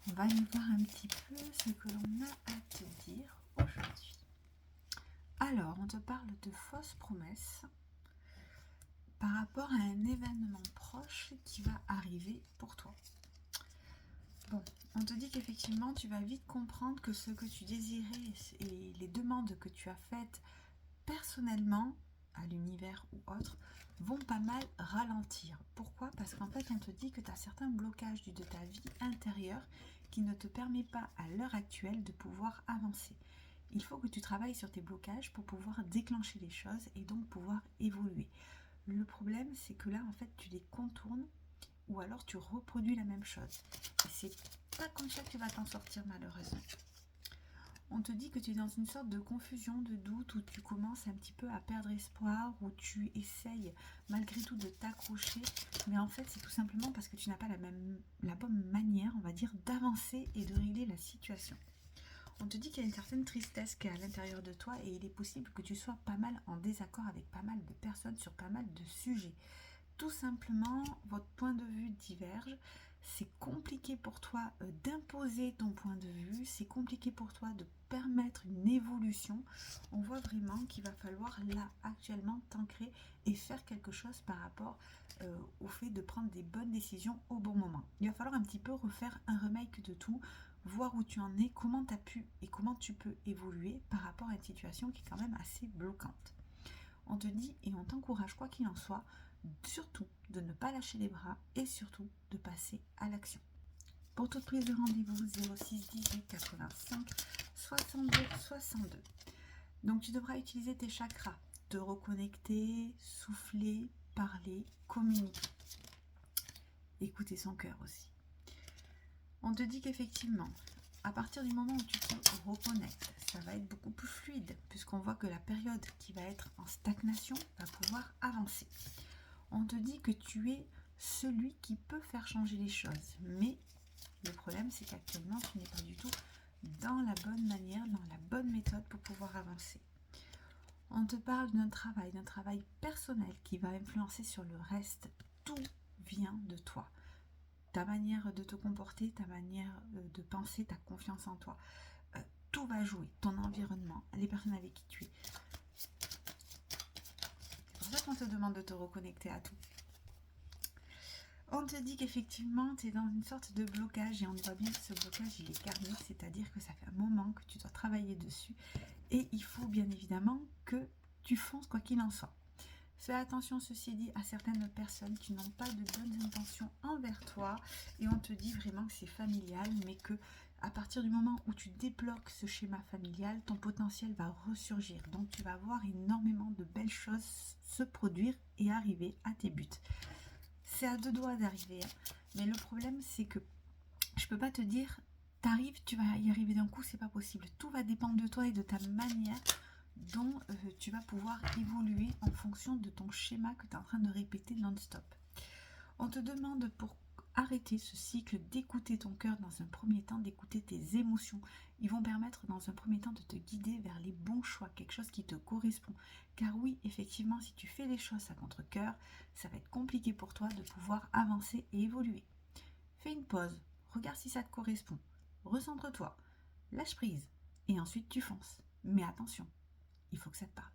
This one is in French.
On va aller voir un petit peu ce que l'on a à te dire aujourd'hui. Alors, on te parle de fausses promesses par rapport à un événement proche qui va arriver pour toi. Bon, on te dit qu'effectivement, tu vas vite comprendre que ce que tu désirais et les demandes que tu as faites personnellement à l'univers ou autre vont pas mal ralentir. Pourquoi? Parce qu'en fait, on te dit que tu as certains blocages de ta vie intérieure qui ne te permet pas à l'heure actuelle de pouvoir avancer. Il faut que tu travailles sur tes blocages pour pouvoir déclencher les choses et donc pouvoir évoluer. Le problème, c'est que là, en fait, tu les contournes ou alors tu reproduis la même chose. Et c'est pas comme ça que tu vas t'en sortir, malheureusement. On te dit que tu es dans une sorte de confusion, de doute, où tu commences un petit peu à perdre espoir, où tu essayes malgré tout de t'accrocher, mais en fait c'est tout simplement parce que tu n'as pas la bonne manière, on va dire, d'avancer et de régler la situation. On te dit qu'il y a une certaine tristesse qui est à l'intérieur de toi et il est possible que tu sois pas mal en désaccord avec pas mal de personnes sur pas mal de sujets. Tout simplement, votre point de vue diverge. C'est compliqué pour toi d'imposer ton point de vue, c'est compliqué pour toi de permettre une évolution. On voit vraiment qu'il va falloir là actuellement t'ancrer et faire quelque chose par rapport au fait de prendre des bonnes décisions au bon moment. Il va falloir un petit peu refaire un remake de tout, voir où tu en es, comment tu as pu et comment tu peux évoluer par rapport à une situation qui est quand même assez bloquante. On te dit et on t'encourage quoi qu'il en soit, surtout de ne pas lâcher les bras et surtout de passer à l'action. Pour toute prise de rendez-vous, 06 18 85 62 62. Donc tu devras utiliser tes chakras, te reconnecter, souffler, parler, communiquer. Écouter son cœur aussi. On te dit qu'effectivement, à partir du moment où tu te reconnectes, ça va être beaucoup plus fluide, puisqu'on voit que la période qui va être en stagnation va pouvoir avancer. On te dit que tu es celui qui peut faire changer les choses, mais le problème c'est qu'actuellement tu n'es pas du tout dans la bonne manière, dans la bonne méthode pour pouvoir avancer. On te parle d'un travail personnel qui va influencer sur le reste. Tout vient de toi. Ta manière de te comporter, ta manière de penser, ta confiance en toi. Tout va jouer, ton environnement, les personnes avec qui tu es. C'est pour ça qu'on te demande de te reconnecter à tout. On te dit qu'effectivement, tu es dans une sorte de blocage et on voit bien que ce blocage, il est karmique, c'est-à-dire que ça fait un moment que tu dois travailler dessus et il faut bien évidemment que tu fonces quoi qu'il en soit. Fais attention, ceci dit, à certaines personnes qui n'ont pas de bonnes intentions envers toi et on te dit vraiment que c'est familial, mais que à partir du moment où tu débloques ce schéma familial, ton potentiel va ressurgir. Donc tu vas voir énormément de belles choses se produire et arriver à tes buts. C'est à deux doigts d'arriver, mais le problème c'est que je peux pas te dire t'arrives, tu vas y arriver d'un coup, c'est pas possible. Tout va dépendre de toi et de ta manière dont tu vas pouvoir évoluer en fonction de ton schéma que tu es en train de répéter non-stop. On te demande pour arrêter ce cycle d'écouter ton cœur dans un premier temps, d'écouter tes émotions. Ils vont permettre dans un premier temps de te guider vers les bons choix, quelque chose qui te correspond. Car oui, effectivement, si tu fais les choses à contre-cœur, ça va être compliqué pour toi de pouvoir avancer et évoluer. Fais une pause, regarde si ça te correspond, recentre-toi, lâche prise et ensuite tu fonces. Mais attention, il faut que ça te parle.